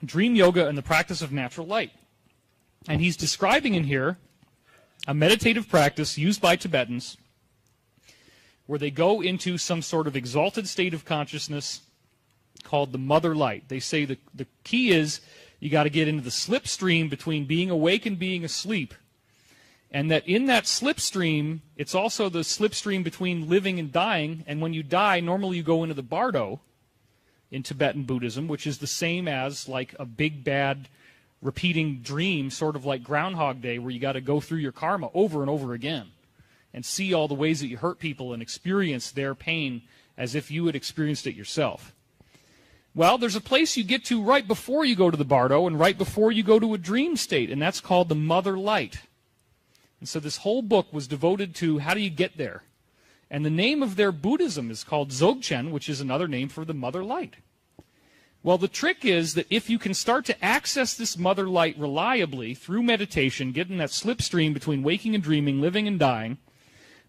Dream yoga and the practice of natural light. And he's describing in here a meditative practice used by Tibetans where they go into some sort of exalted state of consciousness called the mother light. They say the key is you got to get into the slipstream between being awake and being asleep. And that in that slipstream, it's also the slipstream between living and dying. And when you die, normally you go into the bardo in Tibetan Buddhism, which is the same as like a big bad repeating dream, sort of like Groundhog Day, where you got to go through your karma over and over again and see all the ways that you hurt people and experience their pain as if you had experienced it yourself. Well, there's a place you get to right before you go to the bardo and right before you go to a dream state, and that's called the mother light. And so this whole book was devoted to how do you get there. And the name of their Buddhism is called Dzogchen, which is another name for the mother light. Well, the trick is that if you can start to access this mother light reliably through meditation, getting that slipstream between waking and dreaming, living and dying,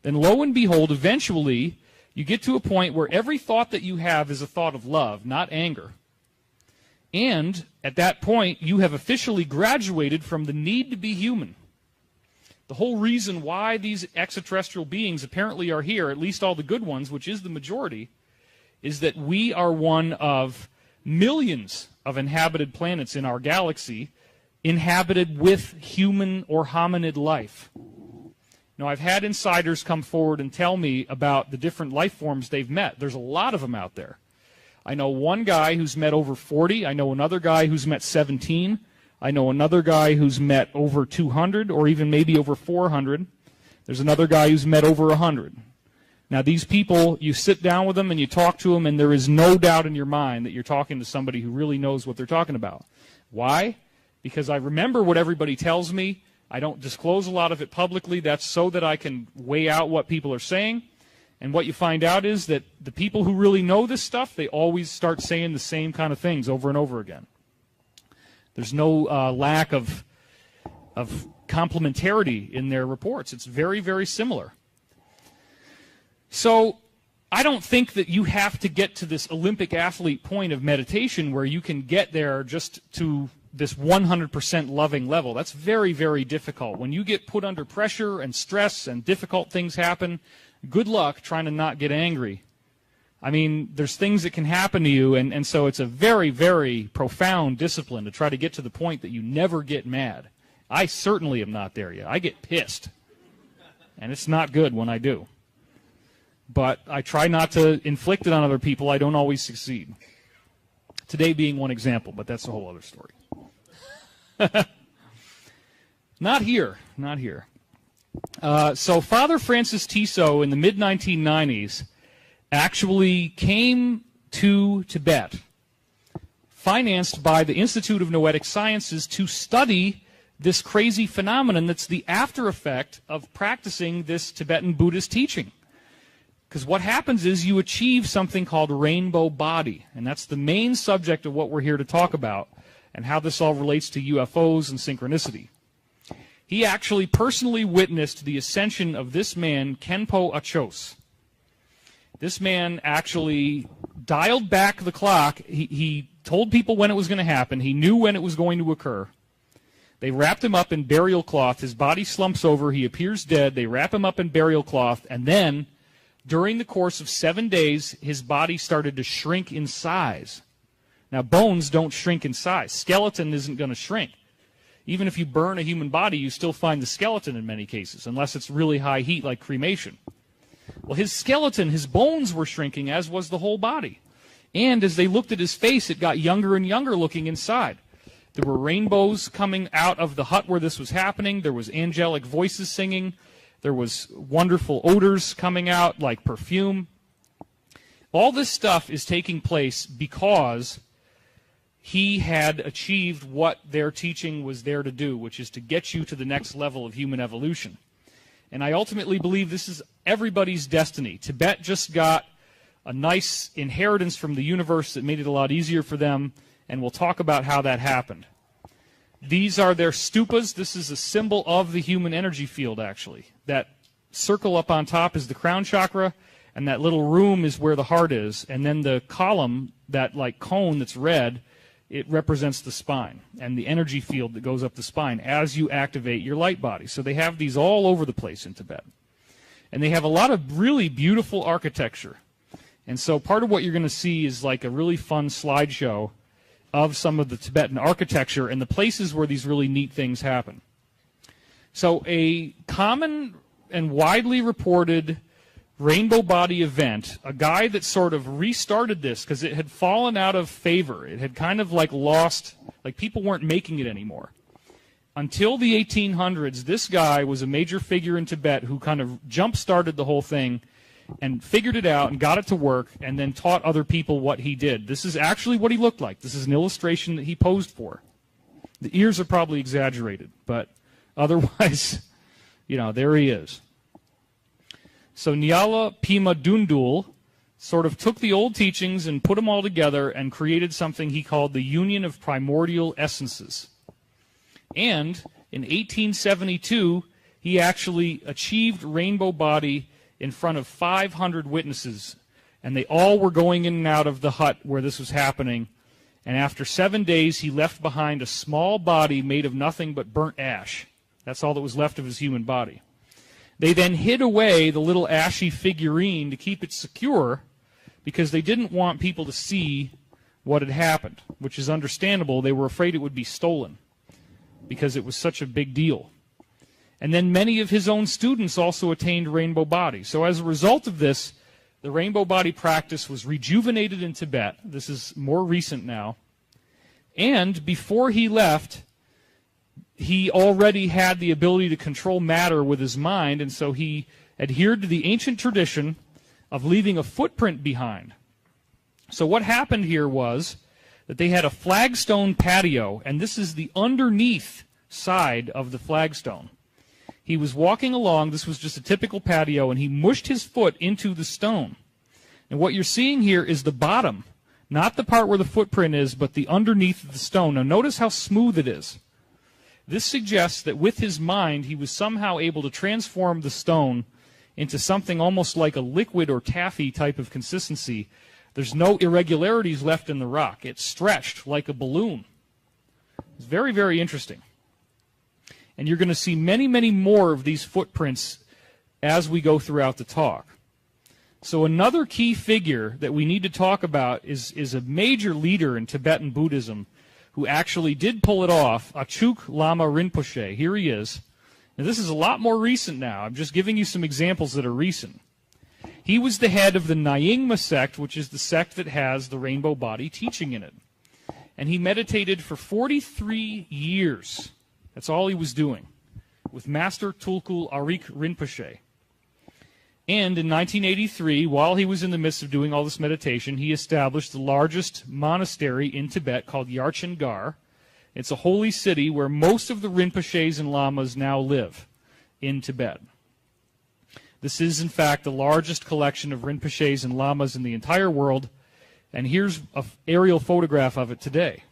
then lo and behold, eventually you get to a point where every thought that you have is a thought of love, not anger. And at that point, you have officially graduated from the need to be human. The whole reason why these extraterrestrial beings apparently are here, at least all the good ones, which is the majority, is that we are one of millions of inhabited planets in our galaxy inhabited with human or hominid life. Now, I've had insiders come forward and tell me about the different life forms they've met. There's a lot of them out there. I know one guy who's met over 40. I know another guy who's met 17. I know another guy who's met over 200 or even maybe over 400. There's another guy who's met over 100. Now, these people, you sit down with them and you talk to them, and there is no doubt in your mind that you're talking to somebody who really knows what they're talking about. Why? Because I remember what everybody tells me. I don't disclose a lot of it publicly. That's so that I can weigh out what people are saying. And what you find out is that the people who really know this stuff, they always start saying the same kind of things over and over again. There's no lack of complementarity in their reports. It's very, very similar. So I don't think that you have to get to this Olympic athlete point of meditation where you can get there just to this 100% loving level. That's very, very difficult. When you get put under pressure and stress and difficult things happen, good luck trying to not get angry. I mean, there's things that can happen to you, and so it's a very, very profound discipline to try to get to the point that you never get mad. I certainly am not there yet. I get pissed, and it's not good when I do. But I try not to inflict it on other people. I don't always succeed. Today being one example, but that's a whole other story. Not here, not here. So Father Francis Tiso in the mid-1990s actually came to Tibet, financed by the Institute of Noetic Sciences, to study this crazy phenomenon that's the after effect of practicing this Tibetan Buddhist teaching. Because what happens is you achieve something called rainbow body, and that's the main subject of what we're here to talk about, and how this all relates to UFOs and synchronicity. He actually personally witnessed the ascension of this man, Khenpo Achos. This man actually dialed back the clock. He told people when it was going to happen. He knew when it was going to occur. They wrapped him up in burial cloth. His body slumps over. He appears dead. They wrap him up in burial cloth. And then, during the course of 7 days, his body started to shrink in size. Now, bones don't shrink in size. Skeleton isn't going to shrink. Even if you burn a human body, you still find the skeleton in many cases, unless it's really high heat like cremation. Well, his skeleton, his bones were shrinking, as was the whole body. And as they looked at his face, it got younger and younger looking inside. There were rainbows coming out of the hut where this was happening. There was angelic voices singing. There was wonderful odors coming out like perfume. All this stuff is taking place because he had achieved what their teaching was there to do, which is to get you to the next level of human evolution. And I ultimately believe this is everybody's destiny. Tibet just got a nice inheritance from the universe that made it a lot easier for them, and we'll talk about how that happened. These are their stupas. This is a symbol of the human energy field, actually. That circle up on top is the crown chakra, and that little room is where the heart is. And then the column, that like cone that's red, it represents the spine and the energy field that goes up the spine as you activate your light body. So they have these all over the place in Tibet. And they have a lot of really beautiful architecture. And so part of what you're going to see is like a really fun slideshow of some of the Tibetan architecture and the places where these really neat things happen. So a common and widely reported rainbow body event, a guy that sort of restarted this because it had fallen out of favor. It had kind of like lost, like people weren't making it anymore. Until the 1800s, this guy was a major figure in Tibet who kind of jump-started the whole thing and figured it out and got it to work and then taught other people what he did. This is actually what he looked like. This is an illustration that he posed for. The ears are probably exaggerated, but otherwise, you know, there he is. So Nyala Pema Dundul sort of took the old teachings and put them all together and created something he called the Union of Primordial Essences. And in 1872, he actually achieved rainbow body in front of 500 witnesses. And they all were going in and out of the hut where this was happening. And after 7 days, he left behind a small body made of nothing but burnt ash. That's all that was left of his human body. They then hid away the little ashy figurine to keep it secure because they didn't want people to see what had happened, which is understandable. They were afraid it would be stolen because it was such a big deal. And then many of his own students also attained rainbow body. So as a result of this, the rainbow body practice was rejuvenated in Tibet. This is more recent now. And before he left, he already had the ability to control matter with his mind, and so he adhered to the ancient tradition of leaving a footprint behind. So what happened here was that they had a flagstone patio, and this is the underneath side of the flagstone. He was walking along, this was just a typical patio, and he mushed his foot into the stone. And what you're seeing here is the bottom, not the part where the footprint is, but the underneath of the stone. Now notice how smooth it is. This suggests that with his mind, he was somehow able to transform the stone into something almost like a liquid or taffy type of consistency. There's no irregularities left in the rock. It's stretched like a balloon. It's very, very interesting. And you're going to see many, many more of these footprints as we go throughout the talk. So another key figure that we need to talk about is a major leader in Tibetan Buddhism who actually did pull it off, Achuk Lama Rinpoche. Here he is. Now, this is a lot more recent now. I'm just giving you some examples that are recent. He was the head of the Nyingma sect, which is the sect that has the rainbow body teaching in it. And he meditated for 43 years. That's all he was doing, with Master Tulku Arik Rinpoche. And in 1983, while he was in the midst of doing all this meditation, he established the largest monastery in Tibet called Yarchen Gar. It's a holy city where most of the Rinpoches and Lamas now live in Tibet. This is, in fact, the largest collection of Rinpoches and Lamas in the entire world. And here's an aerial photograph of it today.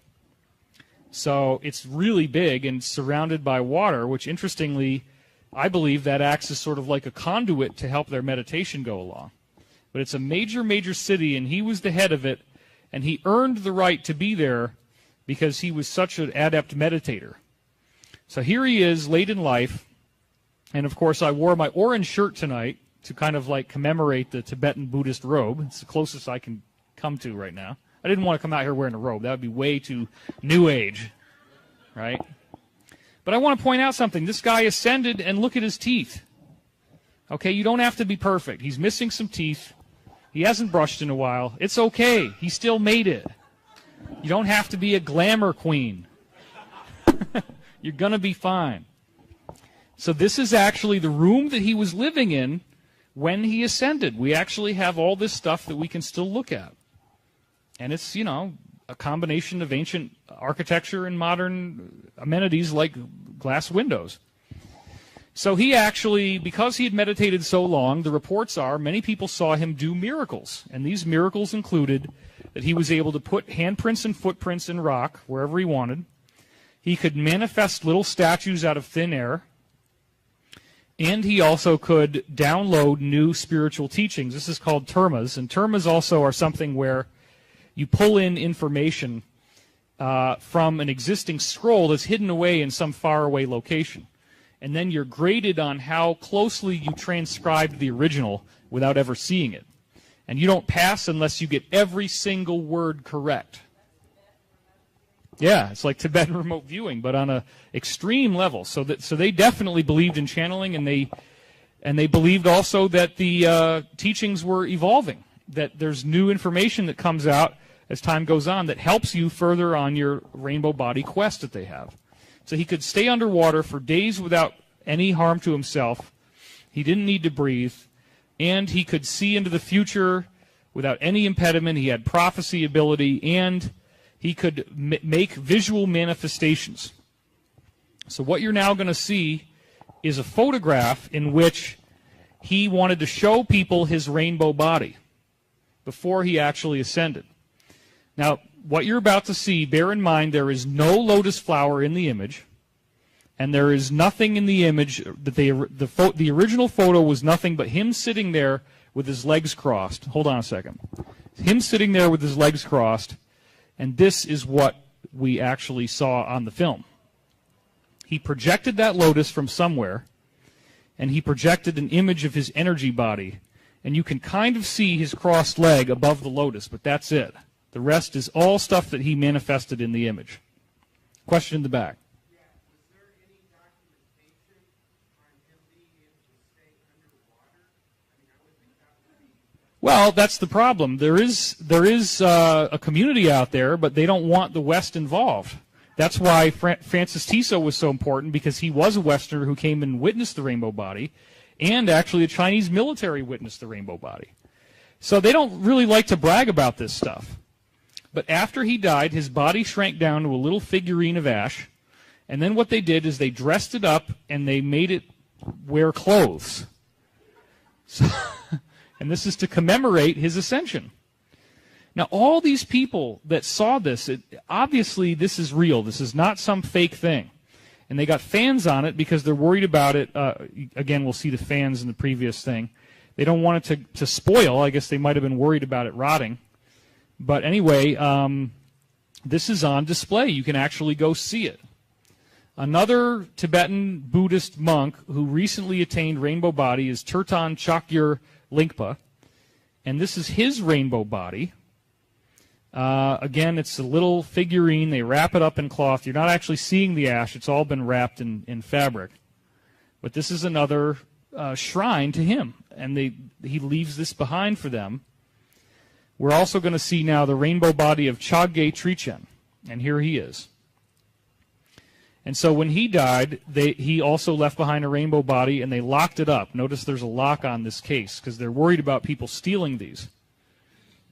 So it's really big and surrounded by water, which interestingly, I believe that acts as sort of like a conduit to help their meditation go along. But it's a major, major city, and he was the head of it, and he earned the right to be there because he was such an adept meditator. So here he is, late in life, and of course I wore my orange shirt tonight to kind of like commemorate the Tibetan Buddhist robe. It's the closest I can come to right now. I didn't want to come out here wearing a robe. That would be way too new age, right? But I want to point out something. This guy ascended, and look at his teeth. Okay, you don't have to be perfect. He's missing some teeth. He hasn't brushed in a while. It's okay. He still made it. You don't have to be a glamour queen. You're going to be fine. So this is actually the room that he was living in when he ascended. We actually have all this stuff that we can still look at. And it's, you know, a combination of ancient architecture and modern amenities like glass windows. So he actually, because he had meditated so long, the reports are many people saw him do miracles. And these miracles included that he was able to put handprints and footprints in rock wherever he wanted. He could manifest little statues out of thin air. And he also could download new spiritual teachings. This is called termas. And termas also are something where you pull in information from an existing scroll that's hidden away in some faraway location. And then you're graded on how closely you transcribed the original without ever seeing it. And you don't pass unless you get every single word correct. Yeah, it's like Tibetan remote viewing, but on an extreme level. So they definitely believed in channeling, and they believed also that the teachings were evolving, that there's new information that comes out as time goes on that helps you further on your rainbow body quest that they have. So he could stay underwater for days without any harm to himself. He didn't need to breathe. And he could see into the future without any impediment. He had prophecy ability, and he could make visual manifestations. So what you're now going to see is a photograph in which he wanted to show people his rainbow body before he actually ascended. Now, what you're about to see, bear in mind there is no lotus flower in the image, and there is nothing in the image that the original photo was nothing but him sitting there with his legs crossed. Hold on a second. Him sitting there with his legs crossed, and this is what we actually saw on the film. He projected that lotus from somewhere, and he projected an image of his energy body, and you can kind of see his crossed leg above the lotus, but that's it. The rest is all stuff that he manifested in the image. Question in the back. Yeah, was there any documentation on him being able to stay underwater? I mean, I would think that would be... Well, that's the problem. There is a community out there, but they don't want the West involved. That's why Francis Tiso was so important, because he was a Westerner who came and witnessed the rainbow body, and actually the Chinese military witnessed the rainbow body. So they don't really like to brag about this stuff. But after he died, his body shrank down to a little figurine of ash, and then what they did is they dressed it up and they made it wear clothes. So, and this is to commemorate his ascension. Now, all these people that saw this, obviously this is real. This is not some fake thing. And they got fans on it because they're worried about it. Again, we'll see the fans in the previous thing. They don't want it to spoil. I guess they might have been worried about it rotting. But anyway, this is on display. You can actually go see it. Another Tibetan Buddhist monk who recently attained rainbow body is Turtan Chakyur Lingpa. And this is his rainbow body. Again, it's a little figurine. They wrap it up in cloth. You're not actually seeing the ash. It's all been wrapped in fabric. But this is another shrine to him. And he leaves this behind for them. We're also going to see now the rainbow body of Chagye Trichen, and here he is. And so when he died, he also left behind a rainbow body, and they locked it up. Notice there's a lock on this case, because they're worried about people stealing these.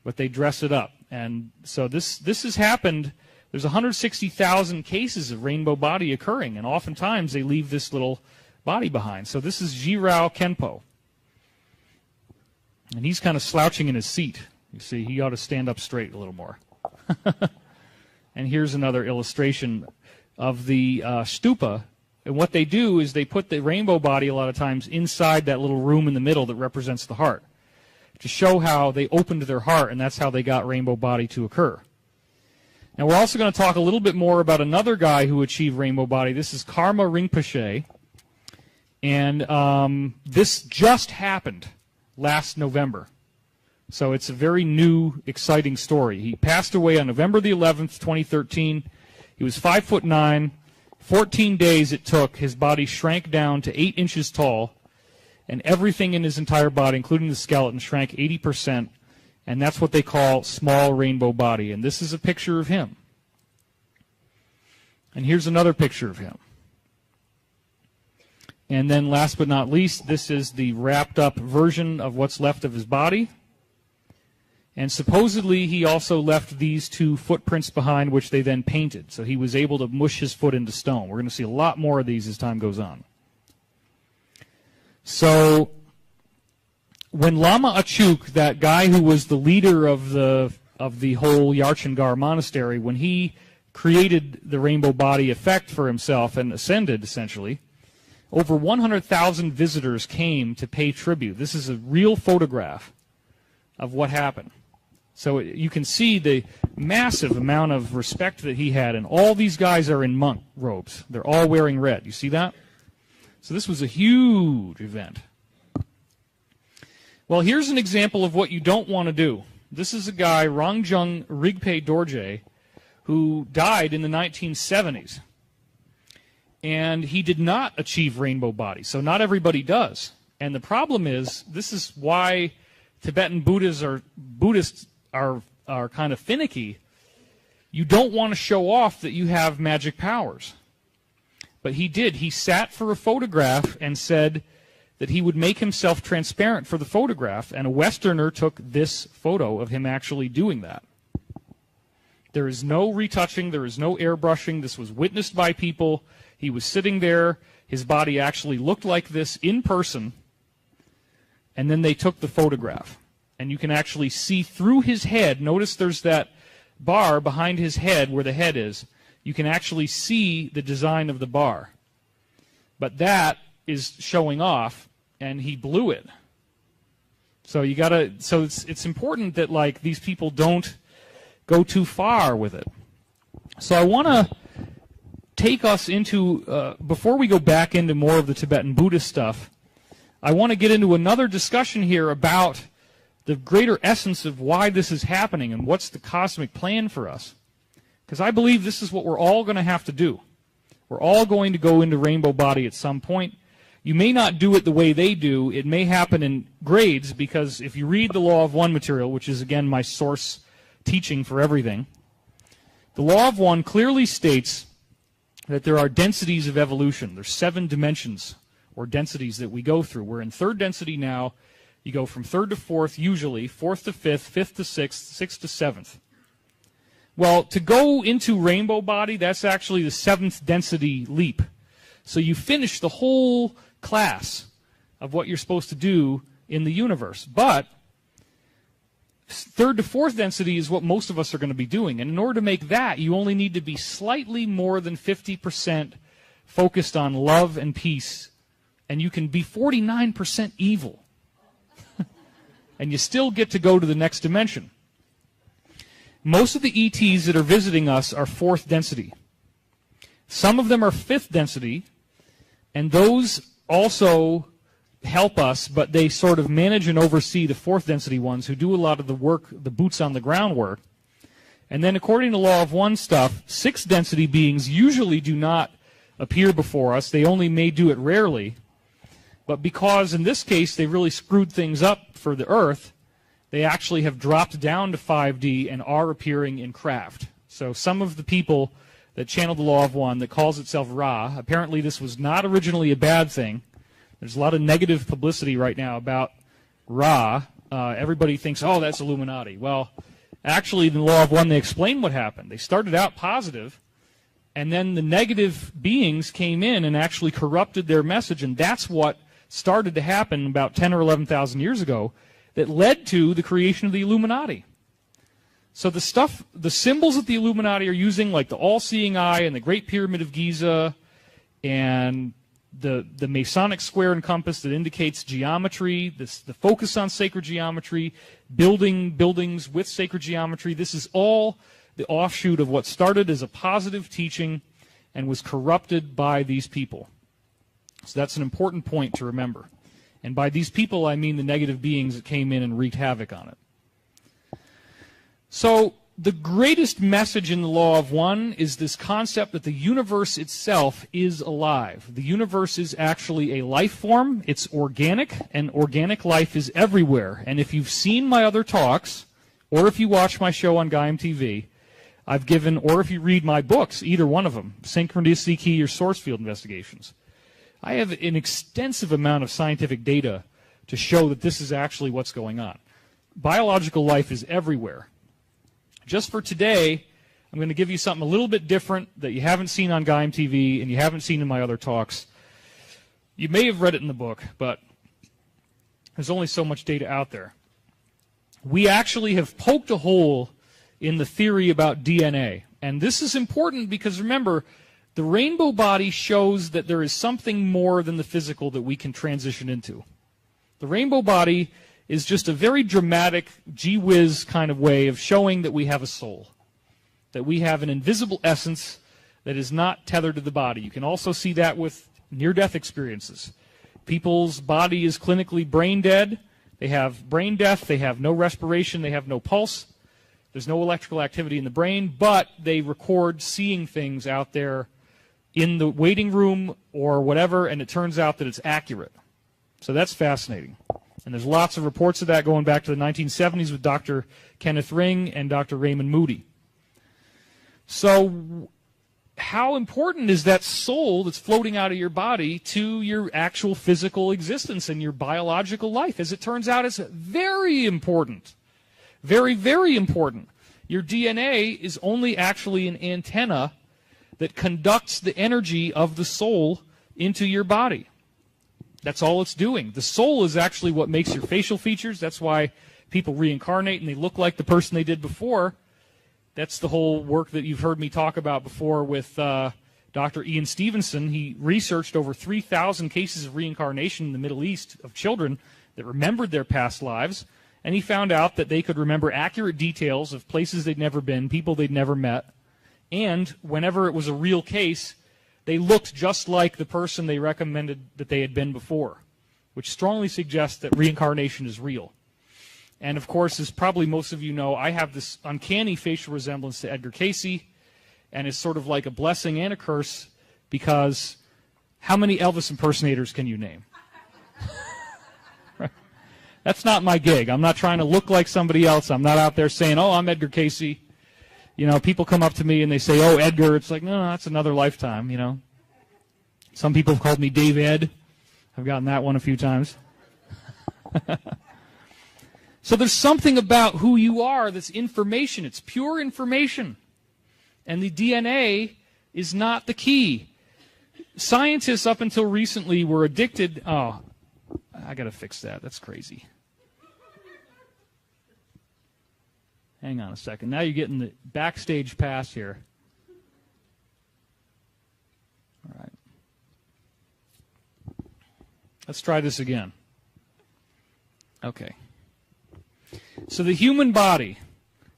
But they dress it up. And so this has happened. There's 160,000 cases of rainbow body occurring, and oftentimes they leave this little body behind. So this is Jirao Kenpo. And he's kind of slouching in his seat. You see, he ought to stand up straight a little more. And here's another illustration of the stupa. And what they do is they put the rainbow body a lot of times inside that little room in the middle that represents the heart, to show how they opened their heart, and that's how they got rainbow body to occur. Now we're also going to talk a little bit more about another guy who achieved rainbow body. This is Karma Rinpoche. And this just happened last November. So it's a very new, exciting story. He passed away on November the 11th, 2013. He was 5'9". 14 days it took. His body shrank down to 8 inches tall, and everything in his entire body, including the skeleton, shrank 80%. And that's what they call small rainbow body. And this is a picture of him. And here's another picture of him. And then last but not least, this is the wrapped up version of what's left of his body. And supposedly he also left these 2 footprints behind, which they then painted. So he was able to mush his foot into stone. We're going to see a lot more of these as time goes on. So when Lama Achuk, that guy who was the leader of the whole Yarchangar monastery, when he created the rainbow body effect for himself and ascended, essentially, over 100,000 visitors came to pay tribute. This is a real photograph of what happened. So you can see the massive amount of respect that he had, and all these guys are in monk robes. They're all wearing red. You see that? So this was a huge event. Well, here's an example of what you don't want to do. This is a guy, Rangjung Rigpe Dorje, who died in the 1970s. And he did not achieve rainbow body, so not everybody does. And the problem is, this is why Tibetan Buddhists are kind of finicky. You don't want to show off that you have magic powers. But he did. He sat for a photograph and said that he would make himself transparent for the photograph, and a Westerner took this photo of him actually doing that. There is no retouching, there is no airbrushing. This was witnessed by people. He was sitting there. His body actually looked like this in person, and then they took the photograph. And you can actually see through his head. Notice there's that bar behind his head where the head is. You can actually see the design of the bar. But that is showing off, and he blew it. So you gotta. So it's important that like these people don't go too far with it. So I want to take us into before we go back into more of the Tibetan Buddhist stuff. I want to get into another discussion here about the greater essence of why this is happening and what's the cosmic plan for us. Because I believe this is what we're all going to have to do. We're all going to go into rainbow body at some point. You may not do it the way they do. It may happen in grades, because if you read the Law of One material, which is, again, my source teaching for everything, the Law of One clearly states that there are densities of evolution. There's 7 dimensions or densities that we go through. We're in 3rd density now. You go from 3rd to 4th, usually, 4th to 5th, 5th to 6th, 6th to 7th. Well, to go into rainbow body, that's actually the 7th density leap. So you finish the whole class of what you're supposed to do in the universe. But 3rd to 4th density is what most of us are going to be doing. And in order to make that, you only need to be slightly more than 50% focused on love and peace. And you can be 49% evil. And you still get to go to the next dimension. Most of the ETs that are visiting us are 4th density. Some of them are 5th density, and those also help us, but they sort of manage and oversee the 4th density ones who do a lot of the work, the boots on the ground work. And then according to Law of One stuff, 6th density beings usually do not appear before us. They only may do it rarely. But because in this case they really screwed things up for the Earth, they actually have dropped down to 5D and are appearing in craft. So some of the people that channeled the Law of One that calls itself Ra, apparently this was not originally a bad thing. There's a lot of negative publicity right now about Ra. Everybody thinks, oh, that's Illuminati. Well, actually in the Law of One they explain what happened. They started out positive, and then the negative beings came in and actually corrupted their message, and that's what started to happen about 10 or 11,000 years ago that led to the creation of the Illuminati. So the stuff, the symbols that the Illuminati are using, like the all-seeing eye and the Great Pyramid of Giza and the Masonic square and compass that indicates geometry, the focus on sacred geometry, building buildings with sacred geometry, this is all the offshoot of what started as a positive teaching and was corrupted by these people. So that's an important point to remember. And by these people, I mean the negative beings that came in and wreaked havoc on it. So the greatest message in the Law of One is this concept that the universe itself is alive. The universe is actually a life form. It's organic, and organic life is everywhere. And if you've seen my other talks, or if you watch my show on Gaiam TV, I've given, or if you read my books, either one of them, Synchronicity Key or Source Field Investigations, I have an extensive amount of scientific data to show that this is actually what's going on. Biological life is everywhere. Just for today, I'm going to give you something a little bit different that you haven't seen on Gaiam TV and you haven't seen in my other talks. You may have read it in the book, but there's only so much data out there. We actually have poked a hole in the theory about DNA. And this is important because, remember, the rainbow body shows that there is something more than the physical that we can transition into. The rainbow body is just a very dramatic, gee whiz kind of way of showing that we have a soul, that we have an invisible essence that is not tethered to the body. You can also see that with near-death experiences. People's body is clinically brain dead. They have brain death. They have no respiration. They have no pulse. There's no electrical activity in the brain, but they record seeing things out there in the waiting room or whatever, and it turns out that it's accurate. So that's fascinating. And there's lots of reports of that going back to the 1970s with Dr. Kenneth Ring and Dr. Raymond Moody. So how important is that soul that's floating out of your body to your actual physical existence and your biological life? As it turns out, it's very important. Very, very important. Your DNA is only actually an antenna that conducts the energy of the soul into your body. That's all it's doing. The soul is actually what makes your facial features. That's why people reincarnate and they look like the person they did before. That's the whole work that you've heard me talk about before with Dr. Ian Stevenson. He researched over 3,000 cases of reincarnation in the Middle East of children that remembered their past lives, and he found out that they could remember accurate details of places they'd never been, people they'd never met, and whenever it was a real case, they looked just like the person they recommended that they had been before, which strongly suggests that reincarnation is real. And of course, as probably most of you know, I have this uncanny facial resemblance to Edgar Cayce, and it's sort of like a blessing and a curse, because how many Elvis impersonators can you name? That's not my gig. I'm not trying to look like somebody else. I'm not out there saying, oh, I'm Edgar Cayce. You know, people come up to me and they say, oh, Edgar. It's like, no, that's another lifetime, you know. Some people have called me Dave Ed. I've gotten that one a few times. So there's something about who you are that's information. It's pure information. And the DNA is not the key. Scientists up until recently were addicted. Oh, I got to fix that. That's crazy. Hang on a second. Now you're getting the backstage pass here. All right. Let's try this again. Okay. So the human body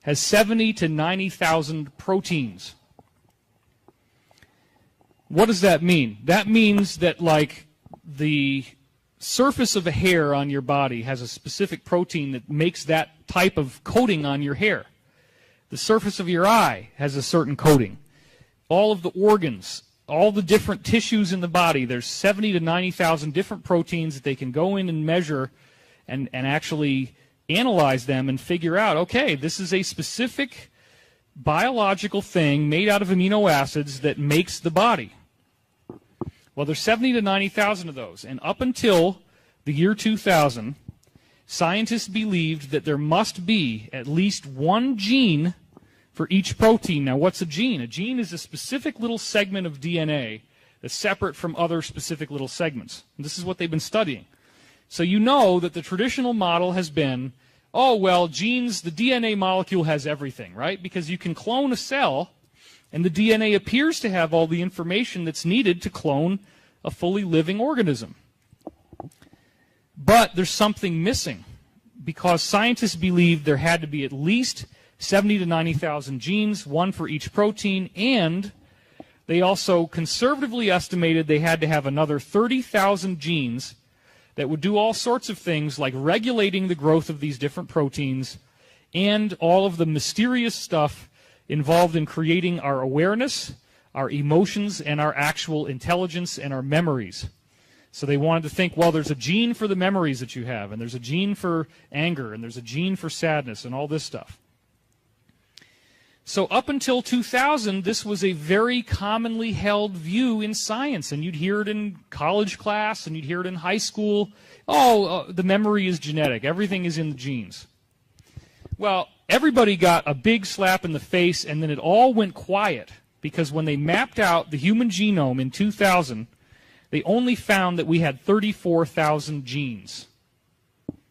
has 70 to 90,000 proteins. What does that mean? That means that, like, the surface of a hair on your body has a specific protein that makes that type of coating on your hair. The surface of your eye has a certain coating. All of the organs, all the different tissues in the body, there's 70 to 90,000 different proteins that they can go in and measure and actually analyze them and figure out, okay, this is a specific biological thing made out of amino acids that makes the body. Well, there's 70 to 90,000 of those, and up until the year 2000, scientists believed that there must be at least one gene for each protein. Now, what's a gene? A gene is a specific little segment of DNA that's separate from other specific little segments. And this is what they've been studying. So you know that the traditional model has been, oh, well, genes, the DNA molecule has everything, right? Because you can clone a cell, and the DNA appears to have all the information that's needed to clone a fully living organism. But there's something missing, because scientists believed there had to be at least 70 to 90,000 genes, one for each protein, and they also conservatively estimated they had to have another 30,000 genes that would do all sorts of things like regulating the growth of these different proteins and all of the mysterious stuff involved in creating our awareness, our emotions, and our actual intelligence and our memories. So they wanted to think, well, there's a gene for the memories that you have, and there's a gene for anger, and there's a gene for sadness, and all this stuff. So up until 2000, this was a very commonly held view in science, and you'd hear it in college class, and you'd hear it in high school. Oh, the memory is genetic. Everything is in the genes. Well, everybody got a big slap in the face, and then it all went quiet, because when they mapped out the human genome in 2000, they only found that we had 34,000 genes.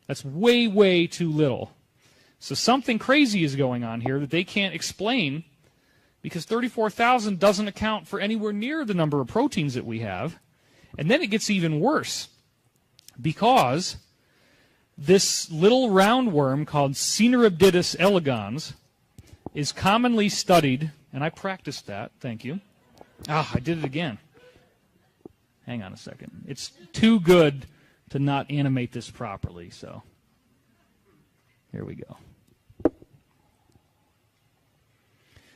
That's way, way too little. So something crazy is going on here that they can't explain, because 34,000 doesn't account for anywhere near the number of proteins that we have. And then it gets even worse, because This little roundworm called Caenorhabditis elegans is commonly studied, and I practiced that, thank you. Ah, I did it again. Hang on a second. It's too good to not animate this properly, so here we go.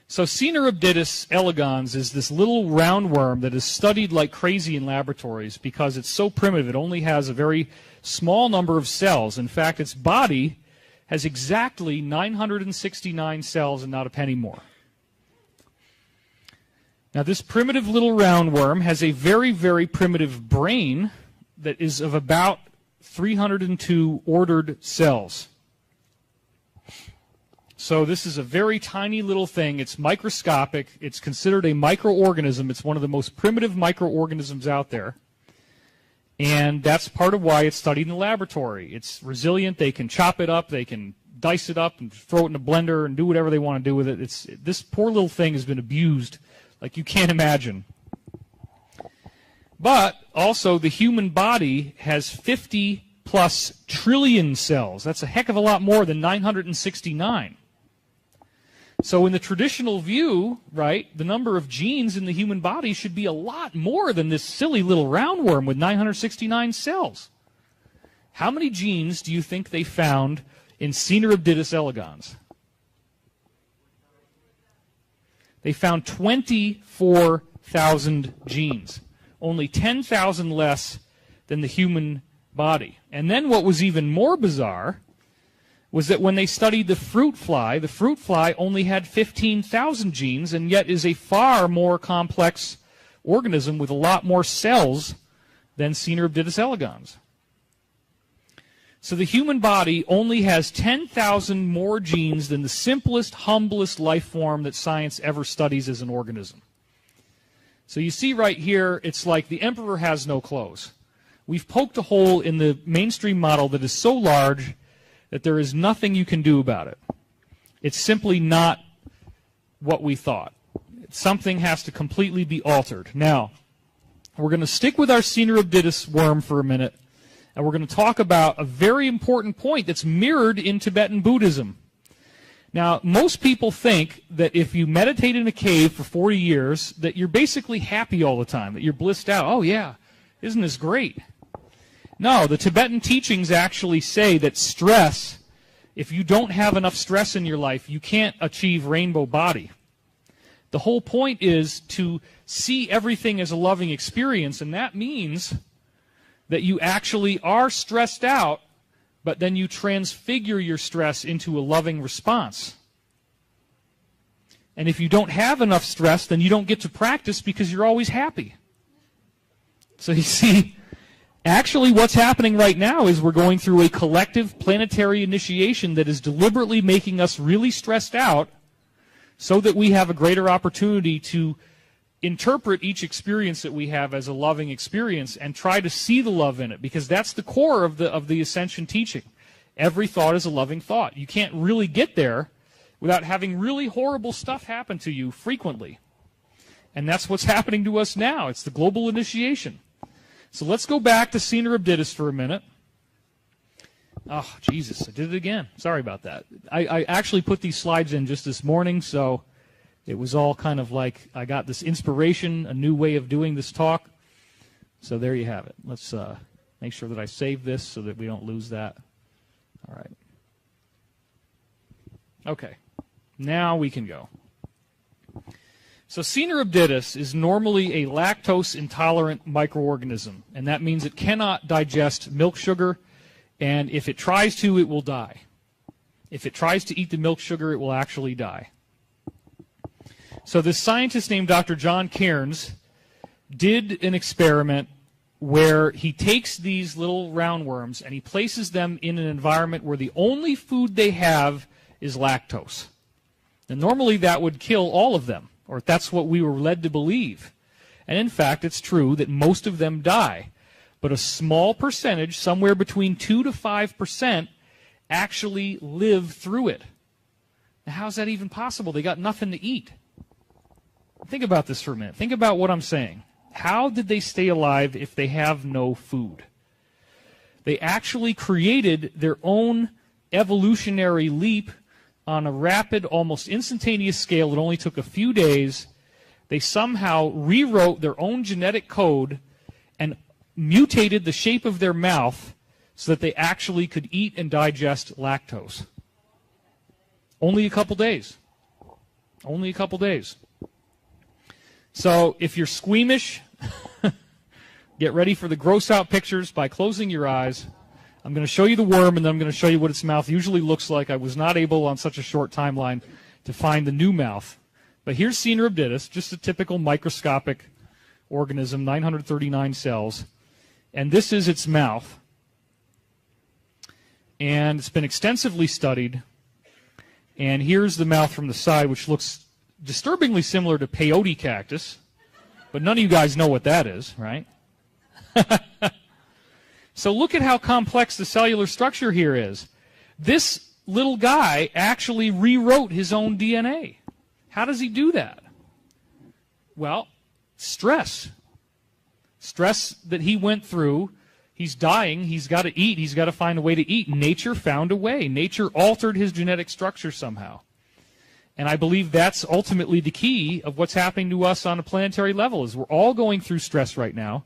So Caenorhabditis elegans is this little roundworm that is studied like crazy in laboratories because it's so primitive. It only has a very small number of cells. In fact, its body has exactly 969 cells and not a penny more. Now, this primitive little roundworm has a very, very primitive brain that is of about 302 ordered cells. So this is a very tiny little thing. It's microscopic. It's considered a microorganism. It's one of the most primitive microorganisms out there. And that's part of why it's studied in the laboratory. It's resilient. They can chop it up. They can dice it up and throw it in a blender and do whatever they want to do with it. This poor little thing has been abused like you can't imagine. But also the human body has 50 plus trillion cells. That's a heck of a lot more than 969. So in the traditional view, right, the number of genes in the human body should be a lot more than this silly little roundworm with 969 cells. How many genes do you think they found in Caenorhabditis elegans? They found 24,000 genes, only 10,000 less than the human body. And then what was even more bizarre was that when they studied the fruit fly only had 15,000 genes and yet is a far more complex organism with a lot more cells than Caenorhabditis elegans. So the human body only has 10,000 more genes than the simplest, humblest life form that science ever studies as an organism. So you see right here, it's like the emperor has no clothes. We've poked a hole in the mainstream model that is so large that there is nothing you can do about it. It's simply not what we thought. Something has to completely be altered. Now, we're going to stick with our Caenorhabditis worm for a minute, and we're going to talk about a very important point that's mirrored in Tibetan Buddhism. Now, most people think that if you meditate in a cave for 40 years, that you're basically happy all the time, that you're blissed out. Oh, yeah, isn't this great? No, the Tibetan teachings actually say that stress, if you don't have enough stress in your life, you can't achieve rainbow body. The whole point is to see everything as a loving experience, and that means that you actually are stressed out, but then you transfigure your stress into a loving response. And if you don't have enough stress, then you don't get to practice because you're always happy. So you see, actually, what's happening right now is we're going through a collective planetary initiation that is deliberately making us really stressed out so that we have a greater opportunity to interpret each experience that we have as a loving experience and try to see the love in it, because that's the core of the Ascension teaching. Every thought is a loving thought. You can't really get there without having really horrible stuff happen to you frequently. And that's what's happening to us now. It's the global initiation. So let's go back to Caenorhabditis for a minute. Oh, Jesus, I did it again. Sorry about that. I actually put these slides in just this morning, so it was all kind of like I got this inspiration, a new way of doing this talk. So there you have it. Let's make sure that I save this so that we don't lose that. All right. Okay. Now we can go. So Caenorhabditis is normally a lactose-intolerant microorganism, and that means it cannot digest milk sugar, and if it tries to, it will die. If it tries to eat the milk sugar, it will actually die. So this scientist named Dr. John Cairns did an experiment where he takes these little roundworms and he places them in an environment where the only food they have is lactose. And normally that would kill all of them, or that's what we were led to believe. And in fact, it's true that most of them die. But a small percentage, somewhere between 2 to 5%, actually live through it. Now, how's that even possible? They got nothing to eat. Think about this for a minute. Think about what I'm saying. How did they stay alive if they have no food? They actually created their own evolutionary leap on a rapid, almost instantaneous scale. It only took a few days. They somehow rewrote their own genetic code and mutated the shape of their mouth so that they actually could eat and digest lactose. Only a couple days. Only a couple days. So if you're squeamish, get ready for the gross out pictures by closing your eyes. I'm going to show you the worm, and then I'm going to show you what its mouth usually looks like. I was not able on such a short timeline to find the new mouth. But here's Caenorhabditis, just a typical microscopic organism, 939 cells. And this is its mouth. And it's been extensively studied. And here's the mouth from the side, which looks disturbingly similar to peyote cactus. But none of you guys know what that is, right? So look at how complex the cellular structure here is. This little guy actually rewrote his own DNA. How does he do that? Well, stress. Stress that he went through. He's dying. He's got to eat. He's got to find a way to eat. Nature found a way. Nature altered his genetic structure somehow. And I believe that's ultimately the key of what's happening to us on a planetary level, is we're all going through stress right now,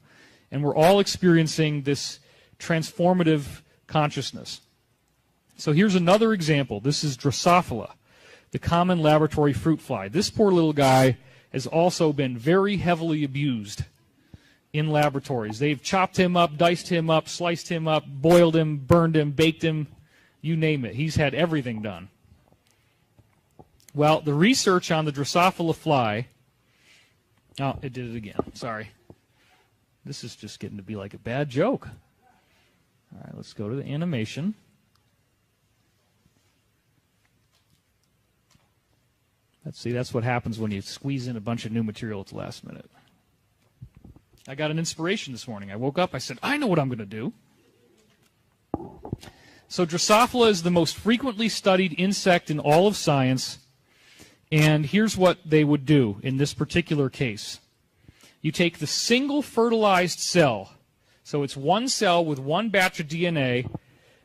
and we're all experiencing this transformative consciousness. So here's another example. This is Drosophila, the common laboratory fruit fly. This poor little guy has also been very heavily abused in laboratories. They've chopped him up, diced him up, sliced him up, boiled him, burned him, baked him, you name it. He's had everything done. Well, the research on the Drosophila fly, oh, it did it again, sorry. This is just getting to be like a bad joke. All right, let's go to the animation. Let's see, that's what happens when you squeeze in a bunch of new material at the last minute. I got an inspiration this morning. I woke up, I said, I know what I'm going to do. So Drosophila is the most frequently studied insect in all of science. And here's what they would do in this particular case. You take the single fertilized cell. So it's one cell with one batch of DNA.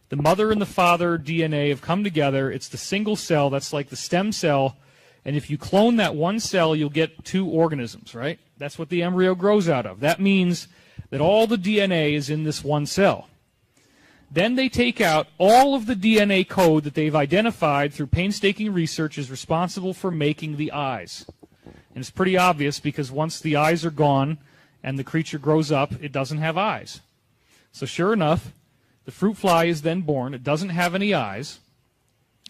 The mother and the father DNA have come together. It's the single cell. That's like the stem cell. And if you clone that one cell, you'll get two organisms, right? That's what the embryo grows out of. That means that all the DNA is in this one cell. Then they take out all of the DNA code that they've identified through painstaking research is responsible for making the eyes. And it's pretty obvious because once the eyes are gone and the creature grows up, it doesn't have eyes. So sure enough, the fruit fly is then born. It doesn't have any eyes.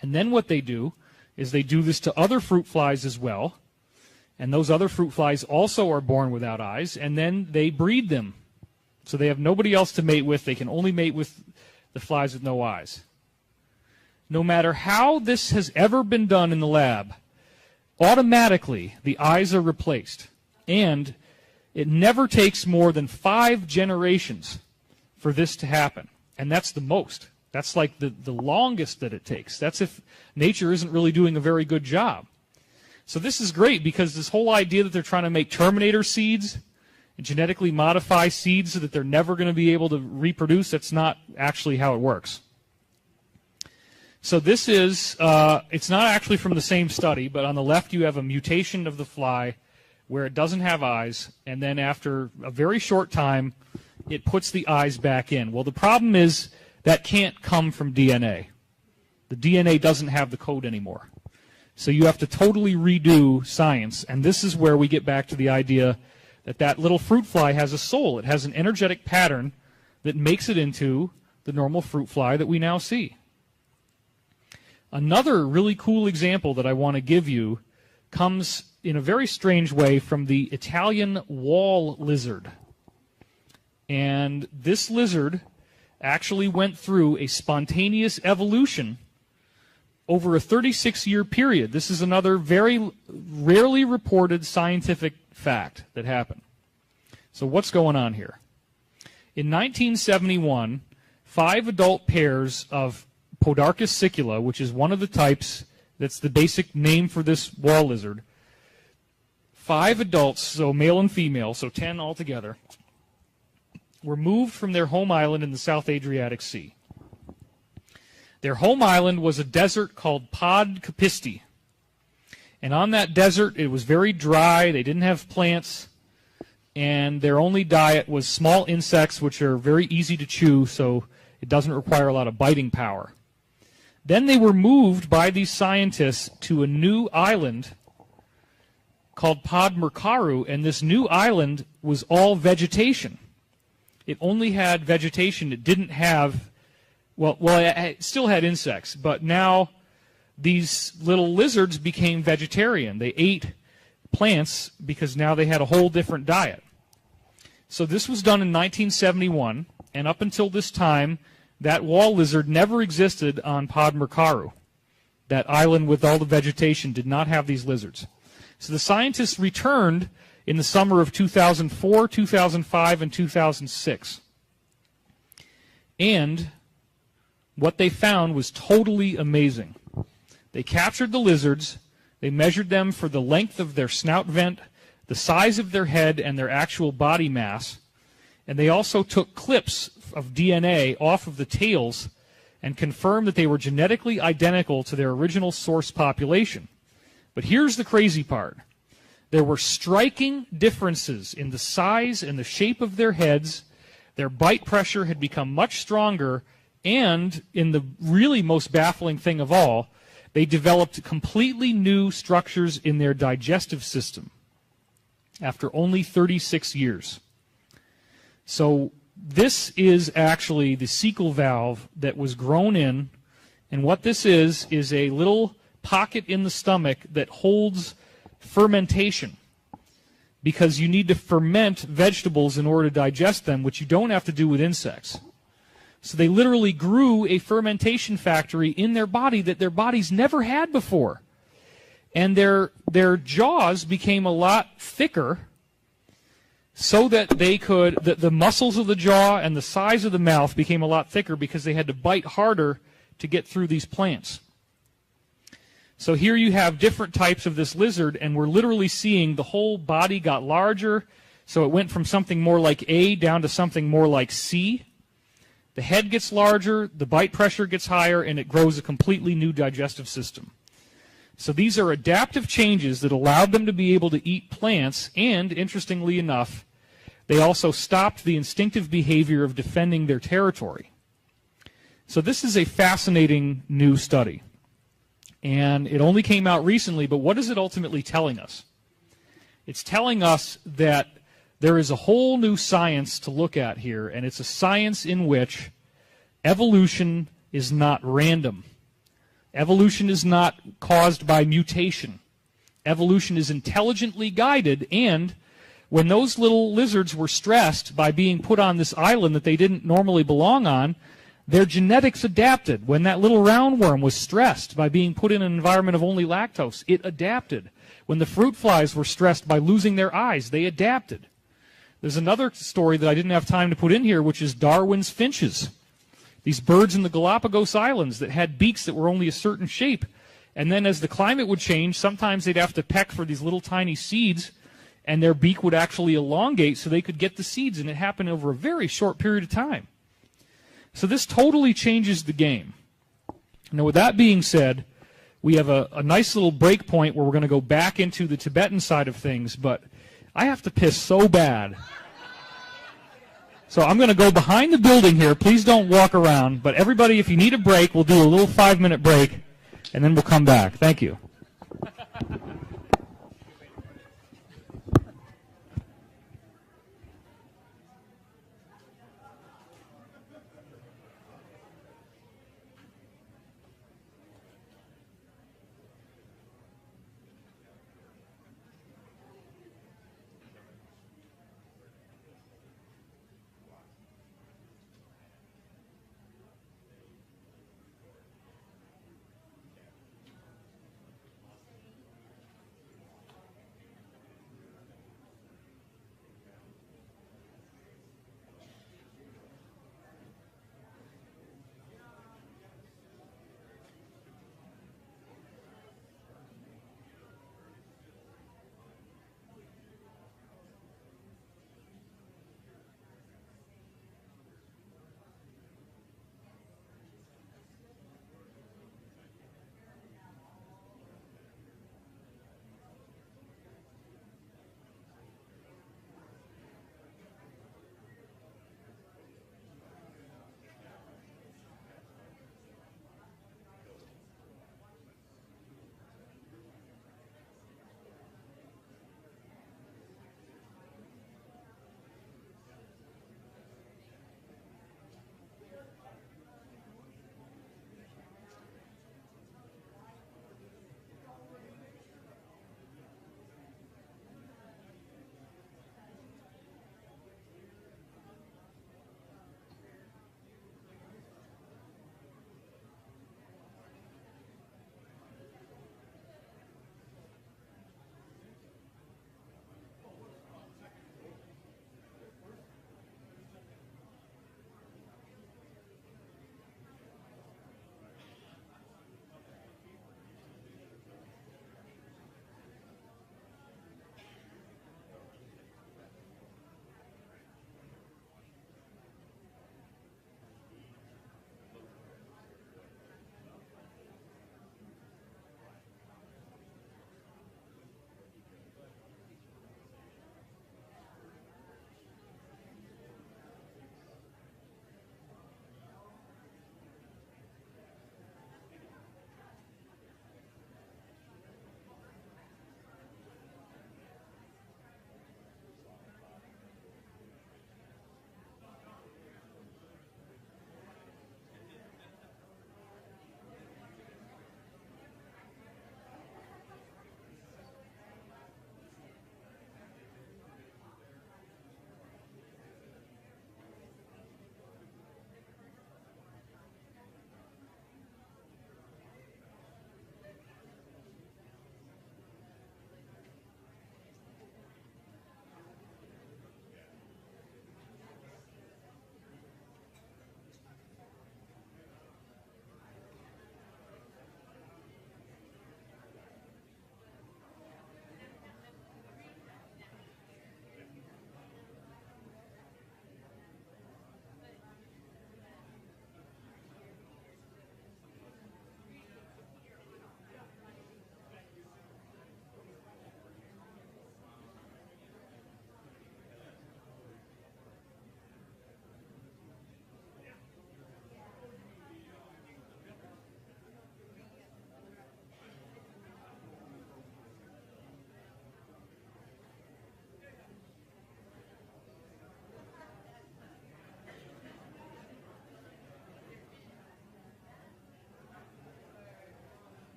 And then what they do is they do this to other fruit flies as well. And those other fruit flies also are born without eyes. And then they breed them. So they have nobody else to mate with. They can only mate with the flies with no eyes. No matter how this has ever been done in the lab, automatically the eyes are replaced. And it never takes more than 5 generations for this to happen. And that's the most. That's like the longest that it takes. That's if nature isn't really doing a very good job. So this is great because this whole idea that they're trying to make Terminator seeds and genetically modify seeds so that they're never going to be able to reproduce, that's not actually how it works. So this is, it's not actually from the same study, but on the left you have a mutation of the fly where it doesn't have eyes, and then after a very short time, it puts the eyes back in. Well, the problem is that can't come from DNA. The DNA doesn't have the code anymore. So you have to totally redo science, and this is where we get back to the idea that that little fruit fly has a soul. It has an energetic pattern that makes it into the normal fruit fly that we now see. Another really cool example that I want to give you comes in a very strange way from the Italian wall lizard. And this lizard actually went through a spontaneous evolution over a 36-year period. This is another very rarely reported scientific fact that happened. So what's going on here? In 1971, 5 adult pairs of Podarcus sicula, which is one of the types, that's the basic name for this wall lizard, 5 adults, so male and female, so 10 altogether, were moved from their home island in the South Adriatic Sea. Their home island was a desert called Podcapisti. And on that desert, it was very dry. They didn't have plants. And their only diet was small insects, which are very easy to chew, so it doesn't require a lot of biting power. Then they were moved by these scientists to a new island called Podmercaru, and this new island was all vegetation. It only had vegetation. It didn't have, it still had insects, but now these little lizards became vegetarian. They ate plants because now they had a whole different diet. So this was done in 1971, and up until this time, that wall lizard never existed on Podmercaru. That island with all the vegetation did not have these lizards. So the scientists returned in the summer of 2004, 2005, and 2006. And what they found was totally amazing. They captured the lizards, they measured them for the length of their snout vent, the size of their head, and their actual body mass. And they also took clips of DNA off of the tails and confirmed that they were genetically identical to their original source population. But here's the crazy part. There were striking differences in the size and the shape of their heads. Their bite pressure had become much stronger, and in the really most baffling thing of all, they developed completely new structures in their digestive system after only 36 years. So this is actually the cecal valve that was grown in, and what this is a little pocket in the stomach that holds fermentation, because you need to ferment vegetables in order to digest them, which you don't have to do with insects. So they literally grew a fermentation factory in their body that their bodies never had before. And their jaws became a lot thicker so that they could, the muscles of the jaw and the size of the mouth became a lot thicker because they had to bite harder to get through these plants. So here you have different types of this lizard, and we're literally seeing the whole body got larger. So it went from something more like A down to something more like C. The head gets larger, the bite pressure gets higher, and it grows a completely new digestive system. So these are adaptive changes that allowed them to be able to eat plants, and interestingly enough, they also stopped the instinctive behavior of defending their territory. So this is a fascinating new study. And it only came out recently, but what is it ultimately telling us? It's telling us that there is a whole new science to look at here, and it's a science in which evolution is not random. Evolution is not caused by mutation. Evolution is intelligently guided, and when those little lizards were stressed by being put on this island that they didn't normally belong on, their genetics adapted. When that little roundworm was stressed by being put in an environment of only lactose, it adapted. When the fruit flies were stressed by losing their eyes, they adapted. There's another story that I didn't have time to put in here, which is Darwin's finches. These birds in the Galapagos Islands that had beaks that were only a certain shape. And then as the climate would change, sometimes they'd have to peck for these little tiny seeds, and their beak would actually elongate so they could get the seeds, and it happened over a very short period of time. So this totally changes the game. Now, with that being said, we have a nice little break point where we're going to go back into the Tibetan side of things, but I have to piss so bad. So I'm going to go behind the building here. Please don't walk around. But everybody, if you need a break, we'll do a little 5-minute break, and then we'll come back. Thank you.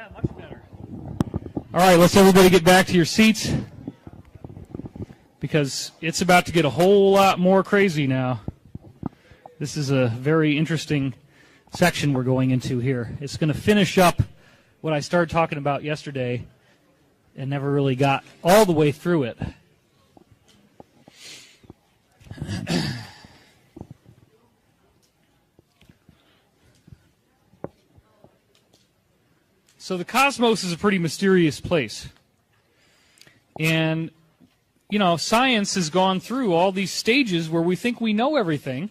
Yeah, much better. All right, let's everybody get back to your seats because it's about to get a whole lot more crazy now. This is a very interesting section we're going into here. It's going to finish up what I started talking about yesterday and never really got all the way through it. So the cosmos is a pretty mysterious place. And, you know, science has gone through all these stages where we think we know everything,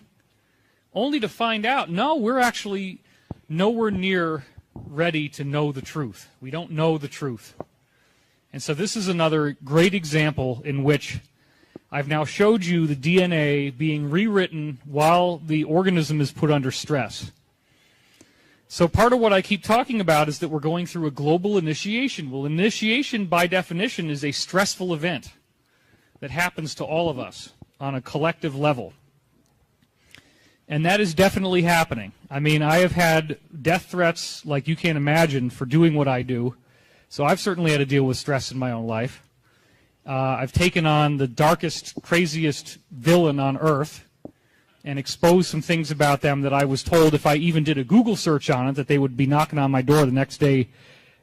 only to find out, no, we're actually nowhere near ready to know the truth. We don't know the truth. And so this is another great example in which I've now showed you the DNA being rewritten while the organism is put under stress. So part of what I keep talking about is that we're going through a global initiation. Well, initiation, by definition, is a stressful event that happens to all of us on a collective level. And that is definitely happening. I mean, I have had death threats like you can't imagine for doing what I do. So I've certainly had to deal with stress in my own life. I've taken on the darkest, craziest villain on earth and exposed some things about them that I was told if I even did a Google search on it that they would be knocking on my door the next day,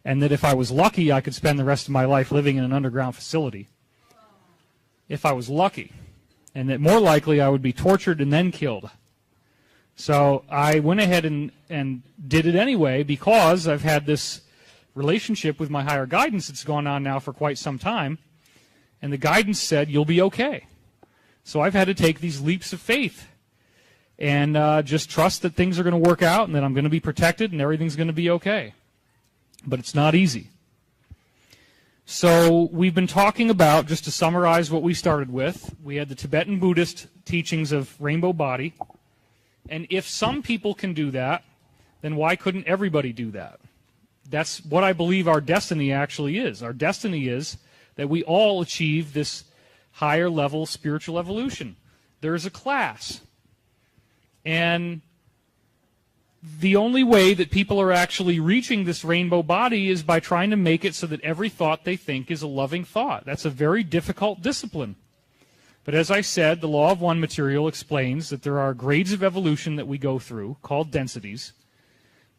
and that if I was lucky I could spend the rest of my life living in an underground facility. If I was lucky. And that more likely I would be tortured and then killed. So I went ahead and did it anyway because I've had this relationship with my higher guidance that's gone on now for quite some time, and the guidance said, you'll be okay. So I've had to take these leaps of faith and just trust that things are going to work out and that I'm going to be protected and everything's going to be okay. But it's not easy. So we've been talking about, just to summarize what we started with, we had the Tibetan Buddhist teachings of rainbow body. And if some people can do that, then why couldn't everybody do that? That's what I believe our destiny actually is. Our destiny is that we all achieve this higher level spiritual evolution. There is a class. And the only way that people are actually reaching this rainbow body is by trying to make it so that every thought they think is a loving thought. That's a very difficult discipline. But as I said, the law of one material explains that there are grades of evolution that we go through called densities,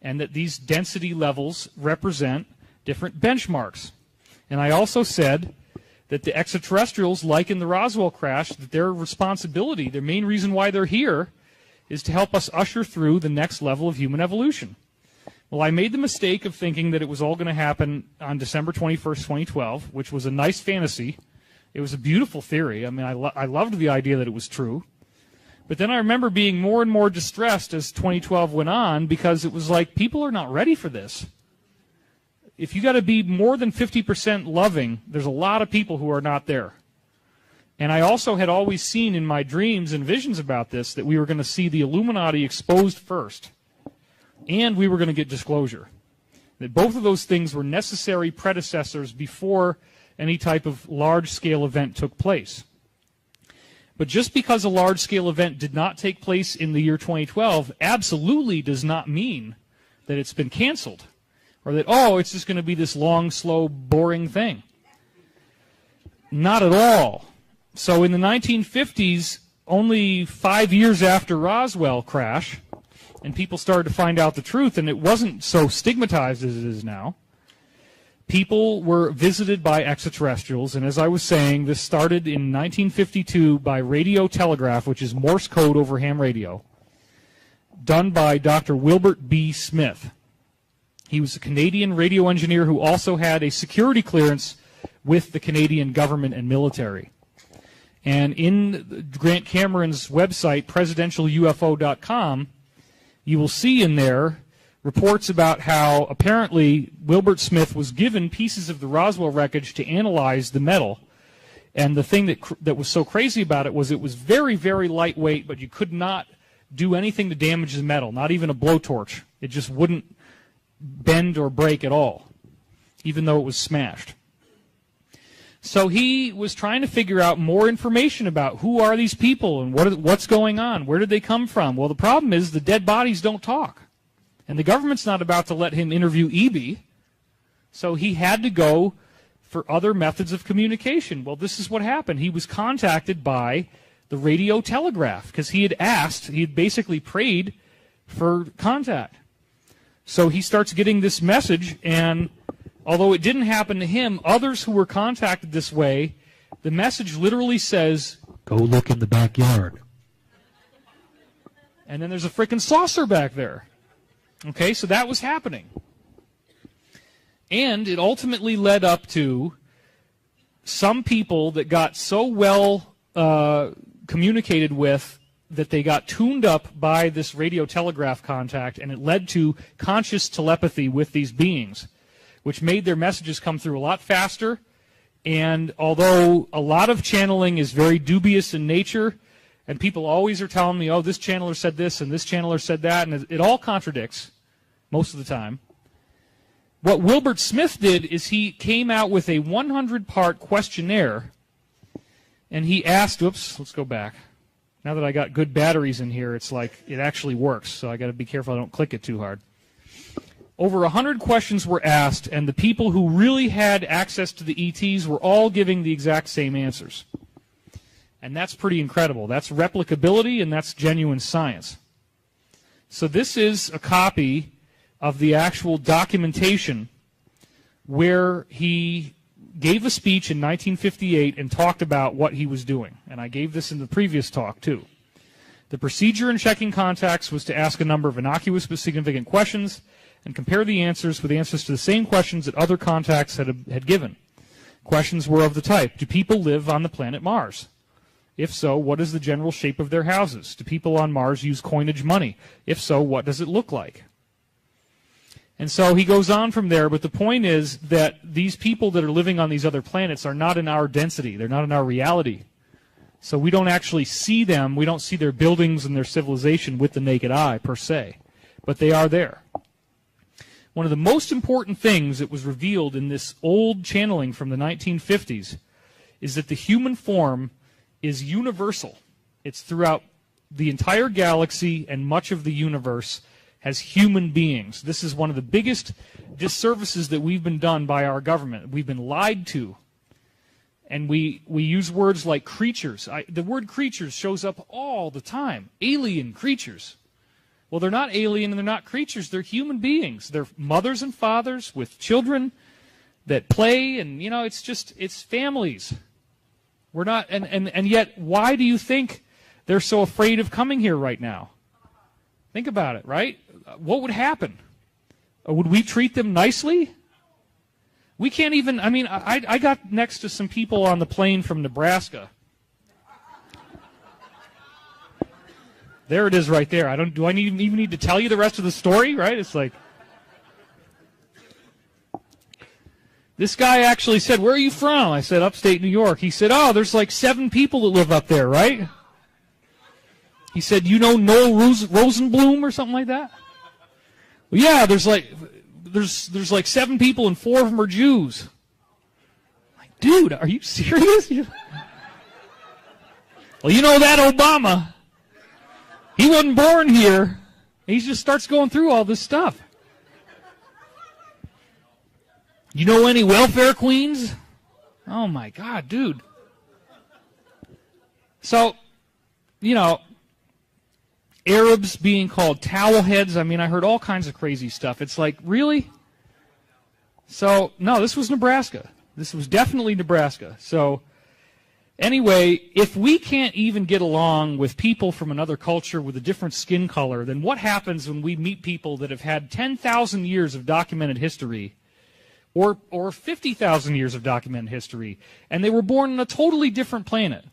and that these density levels represent different benchmarks. And I also said that the extraterrestrials, like in the Roswell crash, that their responsibility, their main reason why they're here, is to help us usher through the next level of human evolution. Well, I made the mistake of thinking that it was all going to happen on December 21st, 2012, which was a nice fantasy. It was a beautiful theory. I mean, I loved the idea that it was true. But then I remember being more and more distressed as 2012 went on because it was like, people are not ready for this. If you got to be more than 50% loving, there's a lot of people who are not there. And I also had always seen in my dreams and visions about this that we were going to see the Illuminati exposed first, and we were going to get disclosure. That both of those things were necessary predecessors before any type of large-scale event took place. But just because a large-scale event did not take place in the year 2012 absolutely does not mean that it's been canceled, or that, oh, it's just going to be this long, slow, boring thing. Not at all. So in the 1950s, only 5 years after Roswell crash, and people started to find out the truth, and it wasn't so stigmatized as it is now, people were visited by extraterrestrials, and as I was saying, this started in 1952 by radio telegraph, which is Morse code over ham radio, done by Dr. Wilbert B. Smith. He was a Canadian radio engineer who also had a security clearance with the Canadian government and military. And in Grant Cameron's website, presidentialufo.com, you will see in there reports about how apparently Wilbert Smith was given pieces of the Roswell wreckage to analyze the metal. And the thing that was so crazy about it was very, very lightweight, but you could not do anything to damage the metal, not even a blowtorch. It just wouldn't bend or break at all, even though it was smashed. So he was trying to figure out more information about who are these people and what's going on, where did they come from. Well, the problem is the dead bodies don't talk. And the government's not about to let him interview E.B. So he had to go for other methods of communication. Well, this is what happened. He was contacted by the radio telegraph because he had basically prayed for contact. So he starts getting this message, and although it didn't happen to him, others who were contacted this way, the message literally says, "Go look in the backyard." And then there's a freaking saucer back there. Okay, so that was happening. And it ultimately led up to some people that got so well communicated with that they got tuned up by this radio telegraph contact, and it led to conscious telepathy with these beings, which made their messages come through a lot faster. And although a lot of channeling is very dubious in nature, and people always are telling me, oh, this channeler said this and this channeler said that, and it all contradicts most of the time. What Wilbert Smith did is he came out with a 100-part questionnaire, and he asked, oops, let's go back. Now that I got good batteries in here, it's like it actually works, so I got to be careful I don't click it too hard. Over 100 questions were asked, and the people who really had access to the ETs were all giving the exact same answers. And that's pretty incredible. That's replicability, and that's genuine science. So this is a copy of the actual documentation where he gave a speech in 1958 and talked about what he was doing. And I gave this in the previous talk, too. The procedure in checking contacts was to ask a number of innocuous but significant questions and compare the answers with answers to the same questions that other contacts had given. Questions were of the type, do people live on the planet Mars? If so, what is the general shape of their houses? Do people on Mars use coinage money? If so, what does it look like? And so he goes on from there, but the point is that these people that are living on these other planets are not in our density. They're not in our reality. So we don't actually see them. We don't see their buildings and their civilization with the naked eye, per se. But they are there. One of the most important things that was revealed in this old channeling from the 1950s is that the human form is universal. It's throughout the entire galaxy, and much of the universe has human beings. This is one of the biggest disservices that we've been done by our government. We've been lied to. And we use words like creatures. The word creatures shows up all the time. Alien creatures. Well, they're not alien and they're not creatures. They're human beings. They're mothers and fathers with children that play, and, you know, it's families. We're not, and yet, why do you think they're so afraid of coming here right now? Think about it, right? What would happen? Would we treat them nicely? We can't even, I mean, I got next to some people on the plane from Nebraska. There it is right there. Do I even need to tell you the rest of the story, right? It's like, this guy actually said, where are you from? I said, upstate New York. He said, oh, there's like 7 people that live up there, right? He said, you know Noel Rosenblum or something like that? Well, yeah, there's like 7 people and 4 of them are Jews. I'm like, dude, are you serious? Well, you know that Obama, he wasn't born here. He just starts going through all this stuff. You know any welfare queens? Oh my God, dude. So, you know, Arabs being called towel heads. I mean, I heard all kinds of crazy stuff. It's like, really? So, no, this was Nebraska. This was definitely Nebraska. So, anyway, if we can't even get along with people from another culture with a different skin color, then what happens when we meet people that have had 10,000 years of documented history or 50,000 years of documented history, and they were born on a totally different planet?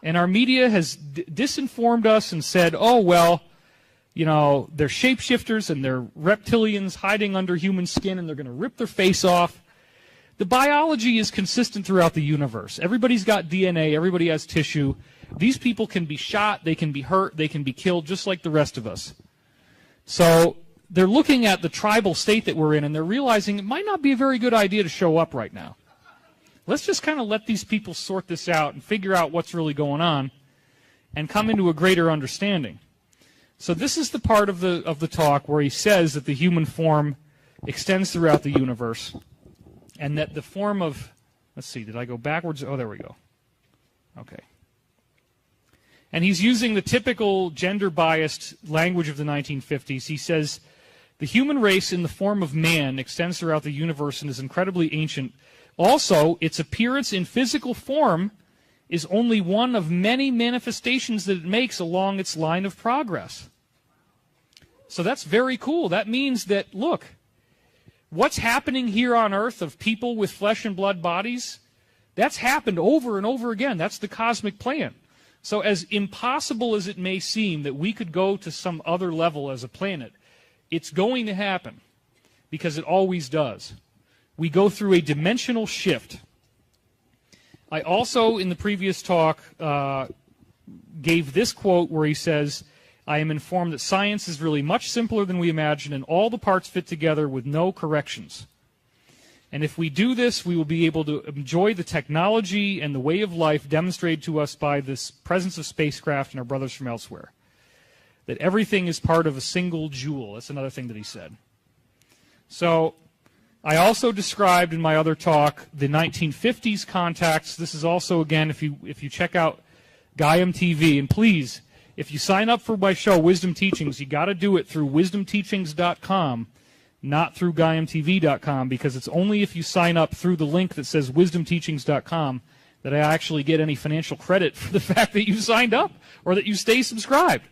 And our media has disinformed us and said, oh, well, you know, they're shapeshifters and they're reptilians hiding under human skin and they're going to rip their face off. The biology is consistent throughout the universe. Everybody's got DNA. Everybody has tissue. These people can be shot. They can be hurt. They can be killed just like the rest of us. So they're looking at the tribal state that we're in, and they're realizing it might not be a very good idea to show up right now. Let's just kind of let these people sort this out and figure out what's really going on and come into a greater understanding. So this is the part of the talk where he says that the human form extends throughout the universe. And that the form of, let's see, did I go backwards? Oh, there we go. Okay. And he's using the typical gender-biased language of the 1950s. He says, the human race in the form of man extends throughout the universe and is incredibly ancient. Also, its appearance in physical form is only one of many manifestations that it makes along its line of progress. So that's very cool. That means that, look, what's happening here on Earth of people with flesh and blood bodies, that's happened over and over again. That's the cosmic plan. So as impossible as it may seem that we could go to some other level as a planet, it's going to happen because it always does. We go through a dimensional shift. I also, in the previous talk, gave this quote where he says, I am informed that science is really much simpler than we imagine and all the parts fit together with no corrections. And if we do this, we will be able to enjoy the technology and the way of life demonstrated to us by this presence of spacecraft and our brothers from elsewhere. That everything is part of a single jewel. That's another thing that he said. So I also described in my other talk the 1950s contacts. This is also, again, if you check out Gaiam TV, and please, if you sign up for my show, Wisdom Teachings, you got to do it through wisdomteachings.com. Not through GaiamTV.com, because it's only if you sign up through the link that says wisdomteachings.com that I actually get any financial credit for the fact that you signed up or that you stay subscribed.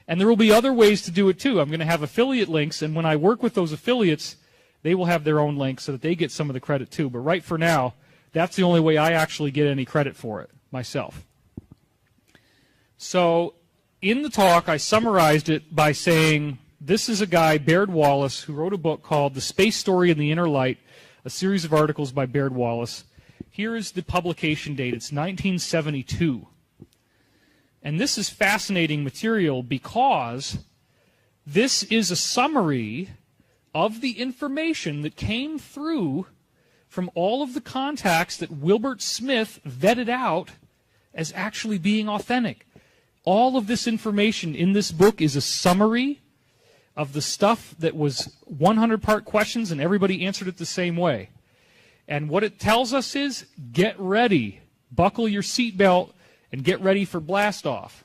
And there will be other ways to do it too. I'm going to have affiliate links, and when I work with those affiliates, they will have their own links so that they get some of the credit too. But right for now, that's the only way I actually get any credit for it myself. So in the talk, I summarized it by saying, this is a guy, Baird Wallace, who wrote a book called The Space Story in the Inner Light, a series of articles by Baird Wallace. Here is the publication date. It's 1972. And this is fascinating material because this is a summary of the information that came through from all of the contacts that Wilbert Smith vetted out as actually being authentic. All of this information in this book is a summary of the stuff that was 100-part questions, and everybody answered it the same way. And what it tells us is, get ready, buckle your seatbelt, and get ready for blast-off.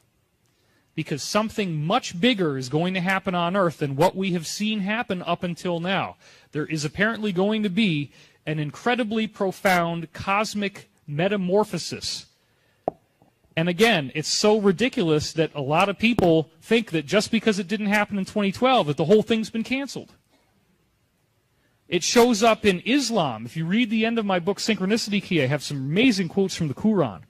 Because something much bigger is going to happen on Earth than what we have seen happen up until now. There is apparently going to be an incredibly profound cosmic metamorphosis. And again, it's so ridiculous that a lot of people think that just because it didn't happen in 2012 that the whole thing's been canceled. It shows up in Islam. If you read the end of my book, Synchronicity Key, I have some amazing quotes from the Quran.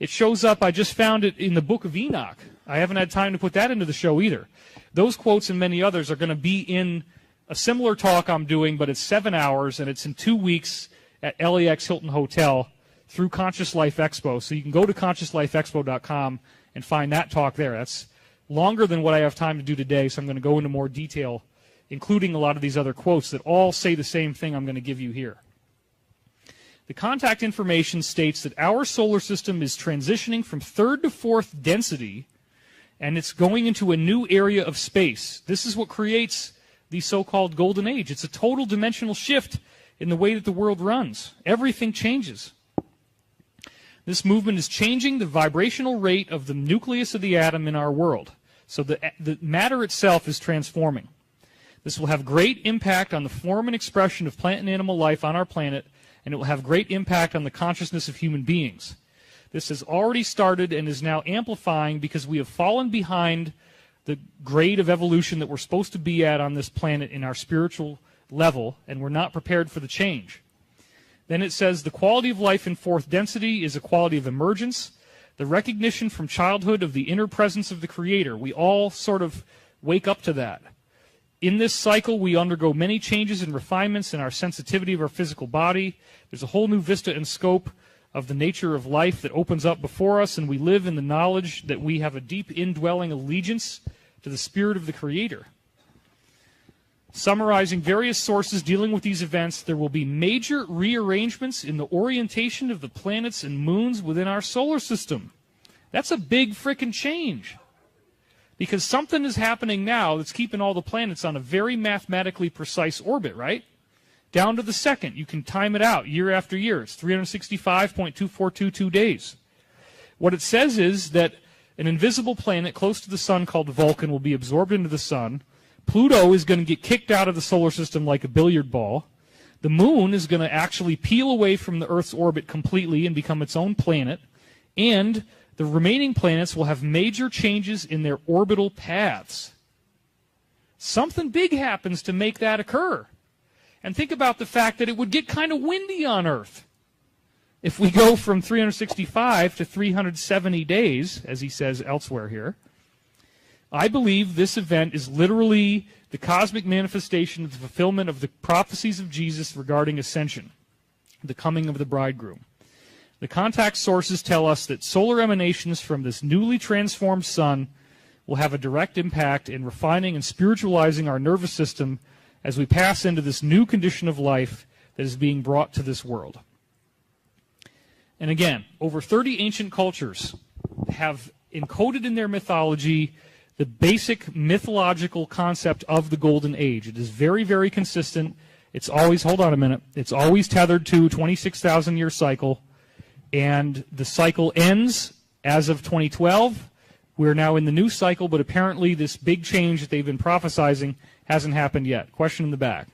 It shows up, I just found it in the book of Enoch. I haven't had time to put that into the show either. Those quotes and many others are going to be in a similar talk I'm doing, but it's 7 hours, and it's in 2 weeks at LAX Hilton Hotel through Conscious Life Expo. So you can go to consciouslifeexpo.com and find that talk there. That's longer than what I have time to do today, so I'm going to go into more detail, including a lot of these other quotes that all say the same thing I'm going to give you here. The contact information states that our solar system is transitioning from third to fourth density, and it's going into a new area of space. This is what creates the so-called golden age. It's a total dimensional shift in the way that the world runs. Everything changes. This movement is changing the vibrational rate of the nucleus of the atom in our world. So the matter itself is transforming. This will have great impact on the form and expression of plant and animal life on our planet, and it will have great impact on the consciousness of human beings. This has already started and is now amplifying because we have fallen behind the grade of evolution that we're supposed to be at on this planet in our spiritual level, and we're not prepared for the change. Then it says the quality of life in fourth density is a quality of emergence, the recognition from childhood of the inner presence of the Creator. We all sort of wake up to that. In this cycle, we undergo many changes and refinements in our sensitivity of our physical body. There's a whole new vista and scope of the nature of life that opens up before us, and we live in the knowledge that we have a deep indwelling allegiance to the Spirit of the Creator. Summarizing various sources dealing with these events, there will be major rearrangements in the orientation of the planets and moons within our solar system. That's a big frickin' change. Because something is happening now that's keeping all the planets on a very mathematically precise orbit, right? down to the second. You can time it out year after year. It's 365.2422 days. What it says is that an invisible planet close to the sun called Vulcan will be absorbed into the sun. Pluto is going to get kicked out of the solar system like a billiard ball. The moon is going to actually peel away from the Earth's orbit completely and become its own planet. And the remaining planets will have major changes in their orbital paths. Something big happens to make that occur. And think about the fact that it would get kind of windy on Earth. If we go from 365 to 370 days, as he says elsewhere here, I believe this event is literally the cosmic manifestation of the fulfillment of the prophecies of Jesus regarding ascension, the coming of the bridegroom. The contact sources tell us that solar emanations from this newly transformed sun will have a direct impact in refining and spiritualizing our nervous system as we pass into this new condition of life that is being brought to this world. And again, over 30 ancient cultures have encoded in their mythology the basic mythological concept of the Golden Age. It is very, very consistent. It's always, hold on a minute, it's always tethered to a 26,000-year cycle. And the cycle ends as of 2012. We're now in the new cycle, but apparently this big change that they've been prophesizing hasn't happened yet. Question in the back.